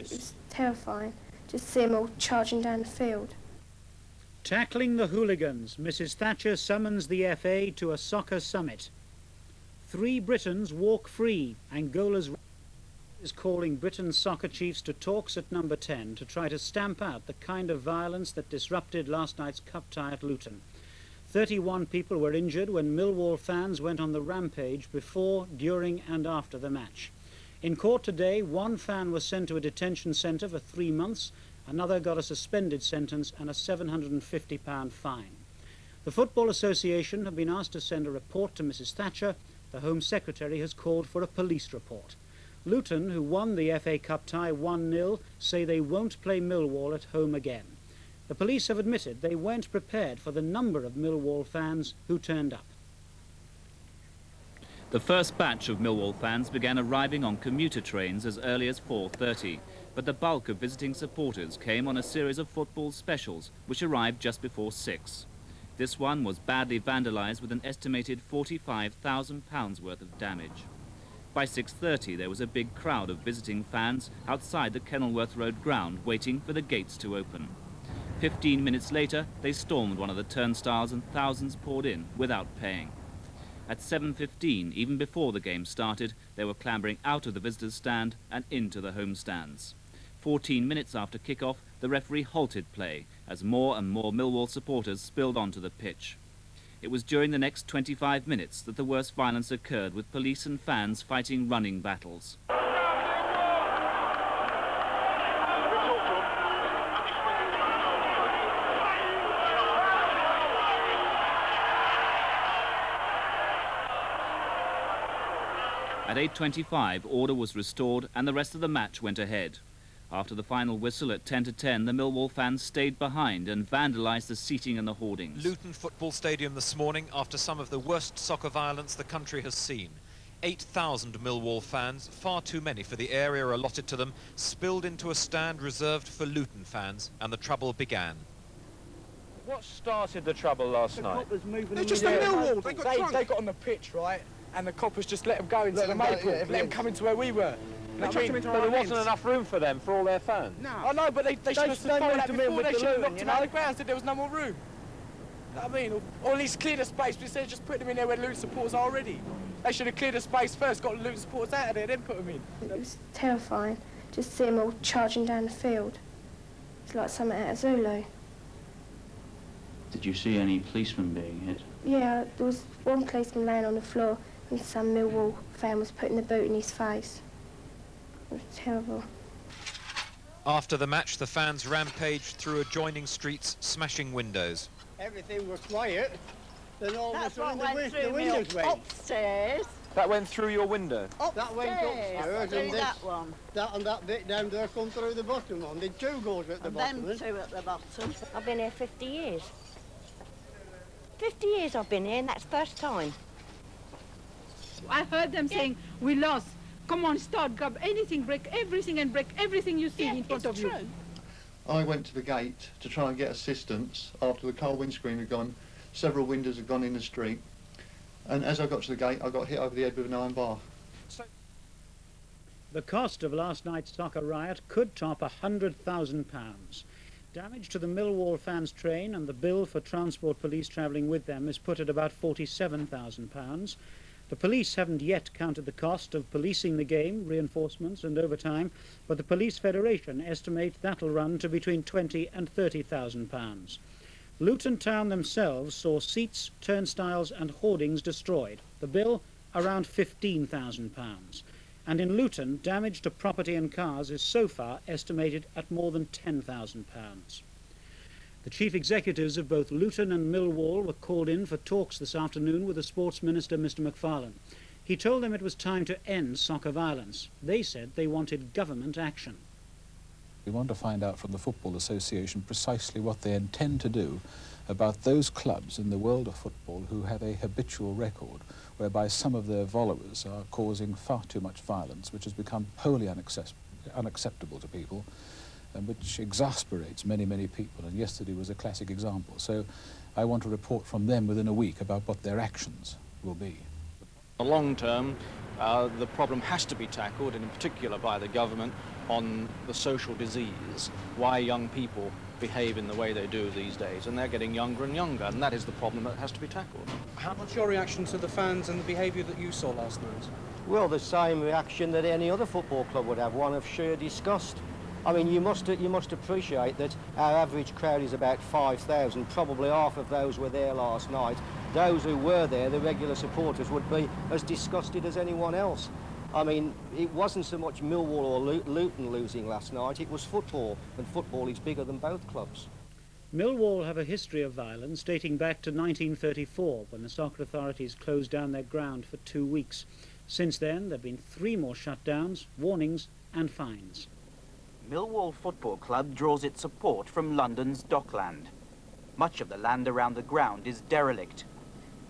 It was terrifying, just see them all charging down the field. Tackling the hooligans, Mrs Thatcher summons the FA to a soccer summit. 3 Britons walk free. Angola's is calling Britain's soccer chiefs to talks at number 10 to try to stamp out the kind of violence that disrupted last night's cup tie at Luton. 31 people were injured when Millwall fans went on the rampage before, during and after the match. In court today, 1 fan was sent to a detention centre for 3 months, another got a suspended sentence and a £750 fine. The Football Association have been asked to send a report to Mrs Thatcher. The Home Secretary has called for a police report. Luton, who won the FA Cup tie 1-0, say they won't play Millwall at home again. The police have admitted they weren't prepared for the number of Millwall fans who turned up. The first batch of Millwall fans began arriving on commuter trains as early as 4:30, but the bulk of visiting supporters came on a series of football specials, which arrived just before 6. This one was badly vandalised with an estimated £45,000 worth of damage. By 6:30 there was a big crowd of visiting fans outside the Kenilworth Road ground waiting for the gates to open. 15 minutes later they stormed one of the turnstiles and thousands poured in without paying. At 7:15, even before the game started, they were clambering out of the visitors' stand and into the home stands. 14 minutes after kick-off, the referee halted play as more and more Millwall supporters spilled onto the pitch. It was during the next 25 minutes that the worst violence occurred, with police and fans fighting running battles. At 8:25, order was restored and the rest of the match went ahead. After the final whistle at 10-10, the Millwall fans stayed behind and vandalised the seating and the hoardings. Luton Football Stadium this morning after some of the worst soccer violence the country has seen. 8,000 Millwall fans, far too many for the area allotted to them, spilled into a stand reserved for Luton fans, and the trouble began. What started the trouble last night? They're just a Millwall. They got on the pitch, right? And the coppers just let them go into the maple, let them come into where we were. But there wasn't enough room for them, for all their fans. No. I know, but they should have followed that before. They should have knocked them out of the ground, said there was no more room. You know what I mean? Or at least clear the space, but instead of just putting them in there where the Luton supporters are already. They should have cleared the space first, got the Luton supporters out of there, then put them in. It was terrifying, just see them all charging down the field. It's like something out of Zulu. Did you see any policemen being hit? Yeah, there was one policeman laying on the floor and some Millwall fan was putting the boot in his face. It was terrible. After the match, the fans rampaged through adjoining streets, smashing windows. Everything was quiet, then all of a sudden the windows went. Upstairs. That went through your window? Upstairs. That went upstairs, and that one. That and that bit down there come through the bottom one. The 2 goes at the bottom. Them 2 at the bottom. I've been here 50 years. 50 years I've been here, and that's first time. I heard them saying, we lost. Come on, start, grab anything, break everything and break everything you see in front of you. I went to the gate to try and get assistance after the car windscreen had gone. Several windows had gone in the street. And as I got to the gate, I got hit over the head with an iron bar. The cost of last night's soccer riot could top £100,000. Damage to the Millwall fans' train and the bill for transport police travelling with them is put at about £47,000. The police haven't yet counted the cost of policing the game, reinforcements and overtime, but the Police Federation estimate that'll run to between £20,000 and £30,000. Luton Town themselves saw seats, turnstiles and hoardings destroyed. The bill around £15,000. And in Luton, damage to property and cars is so far estimated at more than £10,000. The chief executives of both Luton and Millwall were called in for talks this afternoon with the Sports Minister, Mr McFarlane. He told them it was time to end soccer violence. They said they wanted government action. We want to find out from the Football Association precisely what they intend to do about those clubs in the world of football who have a habitual record whereby some of their followers are causing far too much violence, which has become wholly unacceptable to people, and which exasperates many, many people, and yesterday was a classic example. So I want a report from them within a week about what their actions will be. In the long term, the problem has to be tackled, and in particular by the government, on the social disease, why young people behave in the way they do these days, and they're getting younger and younger, and that is the problem that has to be tackled. What's your reaction to the fans and the behaviour that you saw last night? Well, the same reaction that any other football club would have, one of sheer disgust. I mean, you must appreciate that our average crowd is about 5,000. Probably half of those were there last night. Those who were there, the regular supporters, would be as disgusted as anyone else. I mean, it wasn't so much Millwall or Luton losing last night, it was football, and football is bigger than both clubs. Millwall have a history of violence dating back to 1934, when the soccer authorities closed down their ground for 2 weeks. Since then, there have been 3 more shutdowns, warnings and fines. Millwall Football Club draws its support from London's Dockland. Much of the land around the ground is derelict.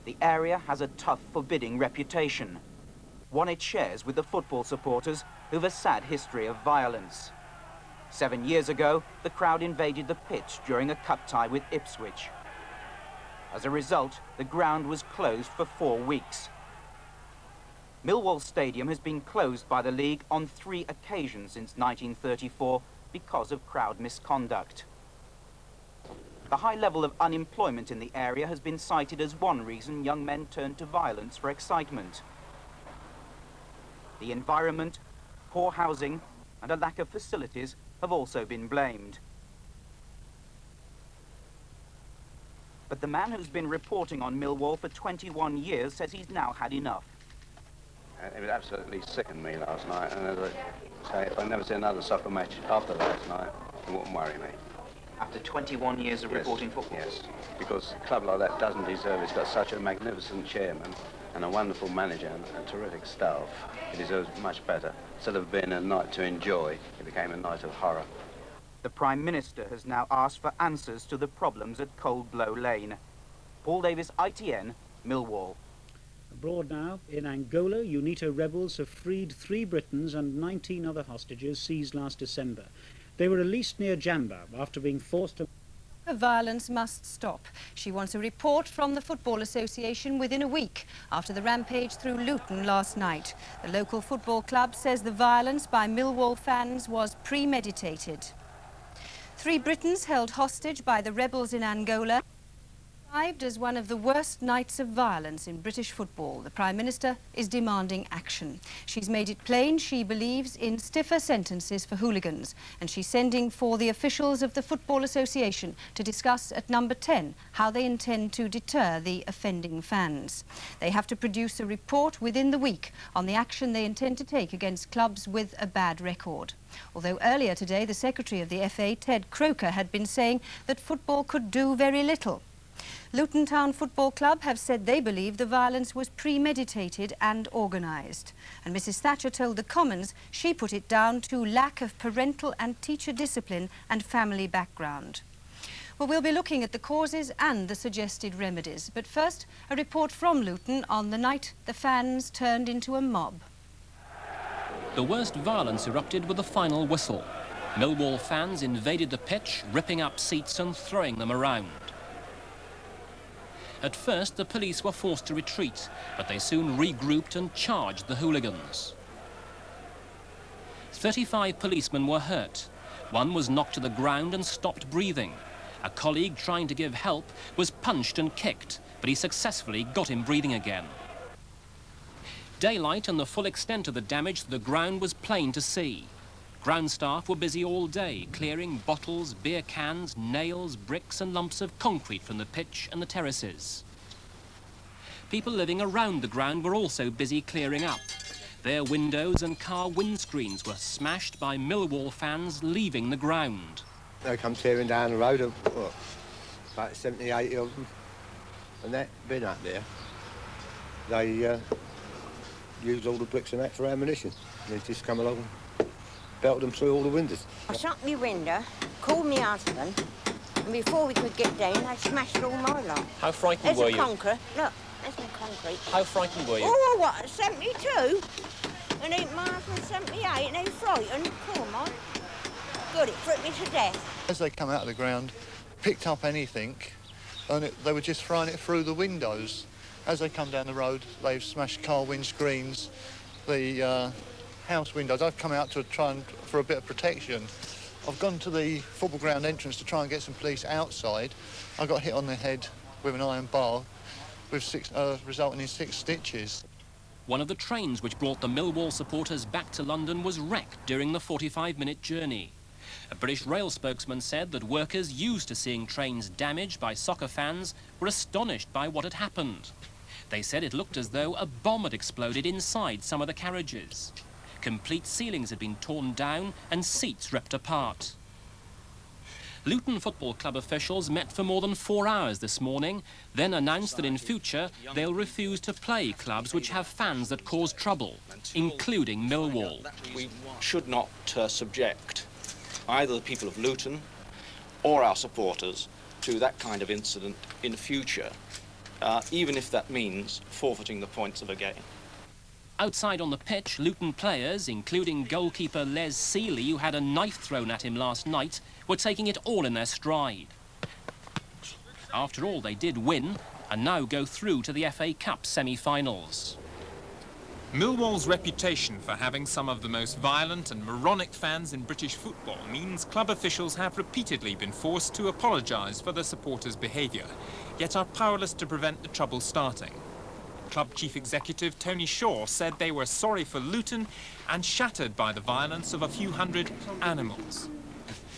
The area has a tough, forbidding reputation, one it shares with the football supporters who've a sad history of violence. 7 years ago, the crowd invaded the pitch during a cup tie with Ipswich. As a result, the ground was closed for 4 weeks. Millwall Stadium has been closed by the league on 3 occasions since 1934 because of crowd misconduct. The high level of unemployment in the area has been cited as one reason young men turn to violence for excitement. The environment, poor housing and a lack of facilities have also been blamed. But the man who's been reporting on Millwall for 21 years says he's now had enough. It was absolutely sickened me last night, and as I say, if I never see another soccer match after last night, it wouldn't worry me. After 21 years of reporting football? Yes, because a club like that doesn't deserve it. It's got such a magnificent chairman and a wonderful manager and a terrific staff. It deserves much better. Instead of being a night to enjoy, it became a night of horror. The Prime Minister has now asked for answers to the problems at Cold Blow Lane. Paul Davis, ITN, Millwall. Abroad now, in Angola, UNITA rebels have freed 3 Britons and 19 other hostages seized last December. They were released near Jamba after being forced to... The violence must stop. She wants a report from the Football Association within a week after the rampage through Luton last night. The local football club says the violence by Millwall fans was premeditated. 3 Britons held hostage by the rebels in Angola described as one of the worst nights of violence in British football. The Prime Minister is demanding action. She's made it plain she believes in stiffer sentences for hooligans, and she's sending for the officials of the Football Association to discuss at number 10 how they intend to deter the offending fans. They have to produce a report within the week on the action they intend to take against clubs with a bad record. Although earlier today the Secretary of the FA, Ted Croker, had been saying that football could do very little. Luton Town Football Club have said they believe the violence was premeditated and organised. And Mrs Thatcher told the Commons she put it down to lack of parental and teacher discipline and family background. Well, we'll be looking at the causes and the suggested remedies. But first, a report from Luton on the night the fans turned into a mob. The worst violence erupted with the final whistle. Millwall fans invaded the pitch, ripping up seats and throwing them around. At first, the police were forced to retreat, but they soon regrouped and charged the hooligans. 35 policemen were hurt. One was knocked to the ground and stopped breathing. A colleague trying to give help was punched and kicked, but he successfully got him breathing again. Daylight and the full extent of the damage to the ground was plain to see. Ground staff were busy all day, clearing bottles, beer cans, nails, bricks and lumps of concrete from the pitch and the terraces. People living around the ground were also busy clearing up. Their windows and car windscreens were smashed by Millwall fans leaving the ground. They come tearing down the road, what, about 70, 80 of them, and that bin up there, they used all the bricks and that for ammunition. They just come along and belted them through all the windows. I shut my window, called my husband, and before we could get down, they smashed all my lot. How frightened were you? There's a concrete. Look, there's my concrete. How frightened were you? Oh, what, 72? And then my husband 78, and they frightened. Poor man. God, it frightened me to death. As they come out of the ground, picked up anything, and they were just throwing it through the windows. As they come down the road, they've smashed car windscreens, the house windows. I've come out to try and for a bit of protection. I've gone to the football ground entrance to try and get some police outside. I got hit on the head with an iron bar, with resulting in 6 stitches. One of the trains which brought the Millwall supporters back to London was wrecked during the 45-minute journey. A British rail spokesman said that workers used to seeing trains damaged by soccer fans were astonished by what had happened. They said it looked as though a bomb had exploded inside some of the carriages. Complete ceilings had been torn down and seats ripped apart. Luton Football Club officials met for more than 4 hours this morning, then announced that in future they'll refuse to play clubs which have fans that cause trouble, including Millwall. We should not subject either the people of Luton or our supporters to that kind of incident in future, even if that means forfeiting the points of a game. Outside on the pitch, Luton players, including goalkeeper Les Seeley, who had a knife thrown at him last night, were taking it all in their stride. After all, they did win and now go through to the FA Cup semi-finals. Millwall's reputation for having some of the most violent and moronic fans in British football means club officials have repeatedly been forced to apologise for their supporters' behaviour, yet are powerless to prevent the trouble starting. Club Chief Executive Tony Shaw said they were sorry for Luton and shattered by the violence of a few hundred animals.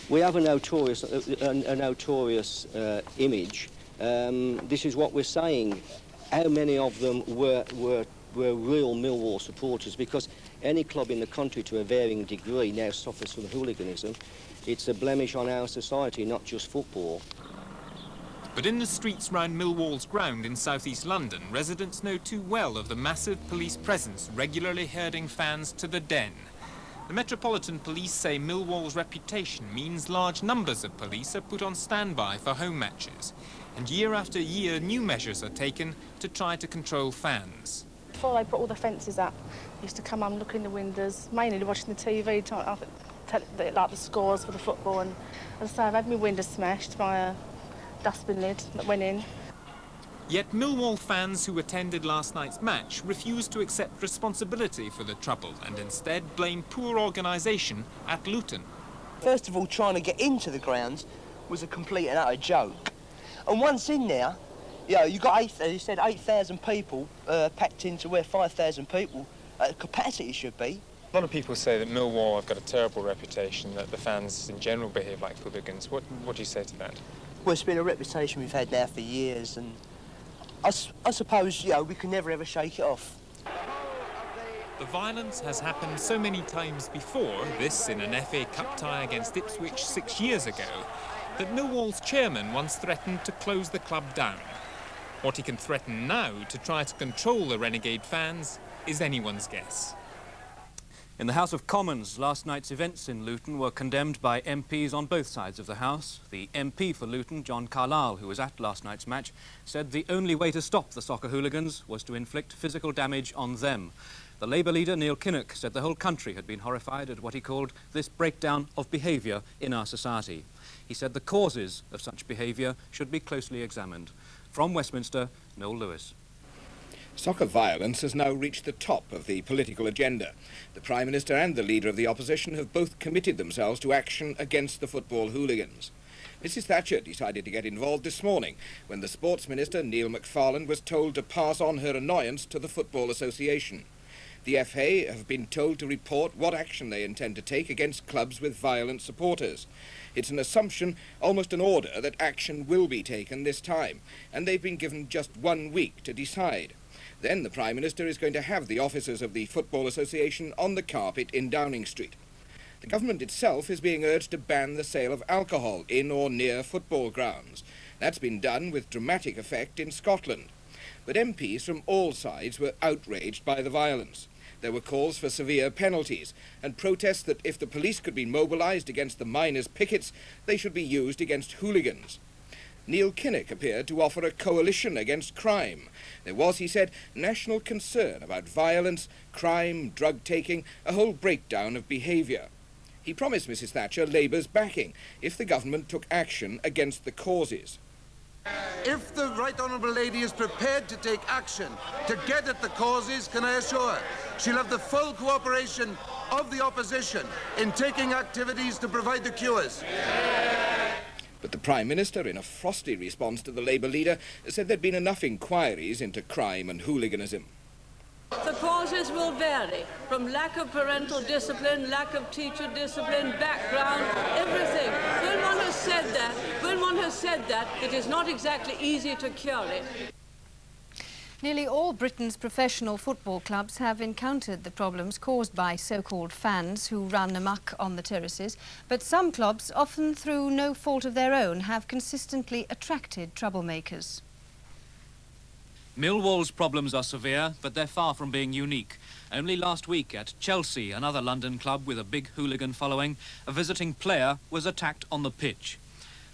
We have a notorious image. This is what we're saying. How many of them were real Millwall supporters? Because any club in the country to a varying degree now suffers from hooliganism. It's a blemish on our society, not just football. But in the streets round Millwall's ground in southeast London, residents know too well of the massive police presence regularly herding fans to the den. The Metropolitan Police say Millwall's reputation means large numbers of police are put on standby for home matches, and year after year new measures are taken to try to control fans. Before they put all the fences up, they used to come and look in the windows, mainly watching the TV, tell like the scores for the football, and as I say, I've had my window smashed by a dustbin lid that went in. Yet Millwall fans who attended last night's match refused to accept responsibility for the trouble and instead blame poor organisation at Luton. First of all, trying to get into the grounds was a complete and utter joke. And once in there, you know, you got 8,000 people packed into where 5,000 people capacity should be. A lot of people say that Millwall have got a terrible reputation, that the fans in general behave like hooligans. What do you say to that? Well, it's been a reputation we've had now for years, and I suppose, you know, we can never ever shake it off. The violence has happened so many times before, this in an FA Cup tie against Ipswich 6 years ago, that Millwall's chairman once threatened to close the club down. What he can threaten now to try to control the renegade fans is anyone's guess. In the House of Commons, last night's events in Luton were condemned by MPs on both sides of the House. The MP for Luton, John Carlisle, who was at last night's match, said the only way to stop the soccer hooligans was to inflict physical damage on them. The Labour leader, Neil Kinnock, said the whole country had been horrified at what he called this breakdown of behaviour in our society. He said the causes of such behaviour should be closely examined. From Westminster, Noel Lewis. Soccer violence has now reached the top of the political agenda. The Prime Minister and the Leader of the Opposition have both committed themselves to action against the football hooligans. Mrs Thatcher decided to get involved this morning when the Sports Minister, Neil McFarlane, was told to pass on her annoyance to the Football Association. The FA have been told to report what action they intend to take against clubs with violent supporters. It's an assumption, almost an order, that action will be taken this time, and they've been given just 1 week to decide. Then the Prime Minister is going to have the officers of the Football Association on the carpet in Downing Street. The government itself is being urged to ban the sale of alcohol in or near football grounds. That's been done with dramatic effect in Scotland. But MPs from all sides were outraged by the violence. There were calls for severe penalties and protests that if the police could be mobilised against the miners' pickets, they should be used against hooligans. Neil Kinnock appeared to offer a coalition against crime. There was, he said, national concern about violence, crime, drug-taking, a whole breakdown of behaviour. He promised Mrs Thatcher Labour's backing if the government took action against the causes. If the Right Honourable Lady is prepared to take action to get at the causes, can I assure her, she'll have the full cooperation of the opposition in taking activities to provide the cures? But the Prime Minister, in a frosty response to the Labour leader, said there'd been enough inquiries into crime and hooliganism. The causes will vary, from lack of parental discipline, lack of teacher discipline, background, everything. When one has said that, it is not exactly easy to cure it. Nearly all Britain's professional football clubs have encountered the problems caused by so-called fans who run amok on the terraces, but some clubs, often through no fault of their own, have consistently attracted troublemakers. Millwall's problems are severe, but they're far from being unique. Only last week at Chelsea, another London club with a big hooligan following, a visiting player was attacked on the pitch.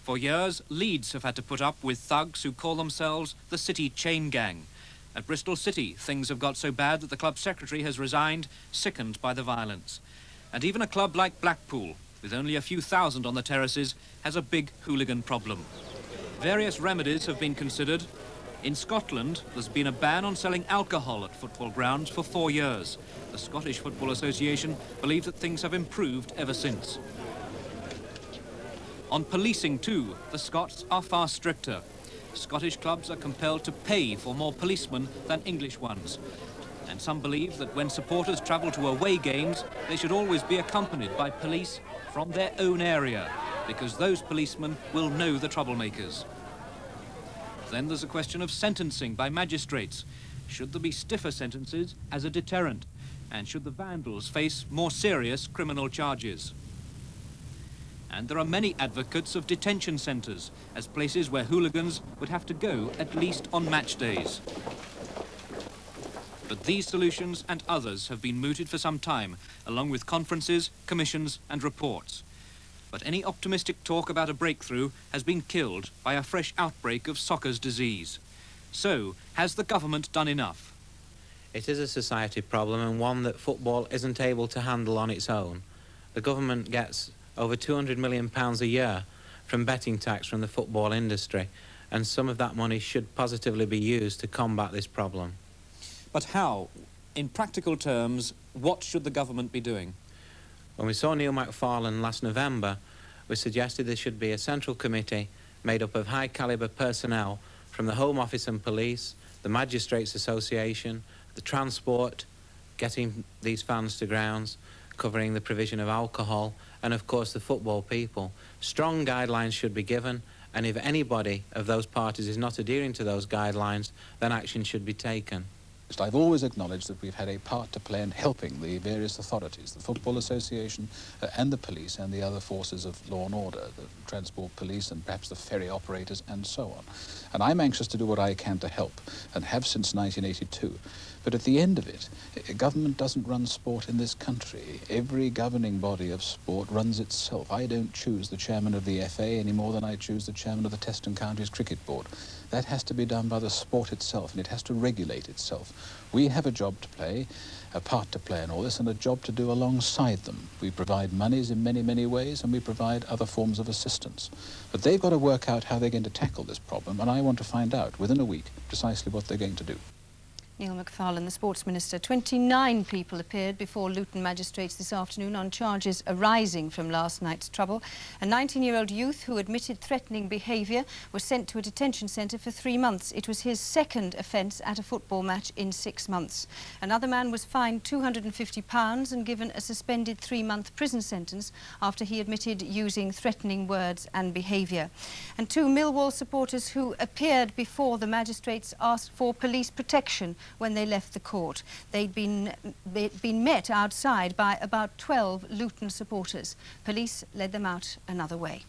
For years, Leeds have had to put up with thugs who call themselves the City Chain Gang. At Bristol City, things have got so bad that the club secretary has resigned, sickened by the violence. And even a club like Blackpool, with only a few thousand on the terraces, has a big hooligan problem. Various remedies have been considered. In Scotland, there's been a ban on selling alcohol at football grounds for 4 years. The Scottish Football Association believe that things have improved ever since. On policing too, the Scots are far stricter. Scottish clubs are compelled to pay for more policemen than English ones. And some believe that when supporters travel to away games, they should always be accompanied by police from their own area, because those policemen will know the troublemakers. Then there's a question of sentencing by magistrates. Should there be stiffer sentences as a deterrent? And should the vandals face more serious criminal charges? And there are many advocates of detention centres as places where hooligans would have to go at least on match days. But these solutions and others have been mooted for some time, along with conferences, commissions and reports. But any optimistic talk about a breakthrough has been killed by a fresh outbreak of soccer's disease. So, has the government done enough? It is a society problem, and one that football isn't able to handle on its own. The government gets over £200 million a year from betting tax from the football industry, and some of that money should positively be used to combat this problem. But how? In practical terms, what should the government be doing? When we saw Neil McFarlane last November, we suggested there should be a central committee made up of high-calibre personnel from the Home Office and Police, the Magistrates Association, the transport, getting these fans to grounds, covering the provision of alcohol, and of course the football people. Strong guidelines should be given, and if anybody of those parties is not adhering to those guidelines, then action should be taken. I've always acknowledged that we've had a part to play in helping the various authorities, the Football Association and the police and the other forces of law and order, the transport police and perhaps the ferry operators and so on. And I'm anxious to do what I can to help, and have since 1982. But at the end of it, government doesn't run sport in this country. Every governing body of sport runs itself. I don't choose the chairman of the FA any more than I choose the chairman of the Test and Counties Cricket Board. That has to be done by the sport itself, and it has to regulate itself. We have a job to play, a part to play in all this, and a job to do alongside them. We provide monies in many, many ways, and we provide other forms of assistance. But they've got to work out how they're going to tackle this problem, and I want to find out within a week precisely what they're going to do. Neil McFarlane, the Sports Minister. 29 people appeared before Luton magistrates this afternoon on charges arising from last night's trouble. A 19-year-old youth who admitted threatening behaviour was sent to a detention centre for 3 months. It was his second offence at a football match in 6 months. Another man was fined £250 and given a suspended 3-month prison sentence after he admitted using threatening words and behaviour. And 2 Millwall supporters who appeared before the magistrates asked for police protection when they left the court. They'd been met outside by about 12 Luton supporters. Police led them out another way.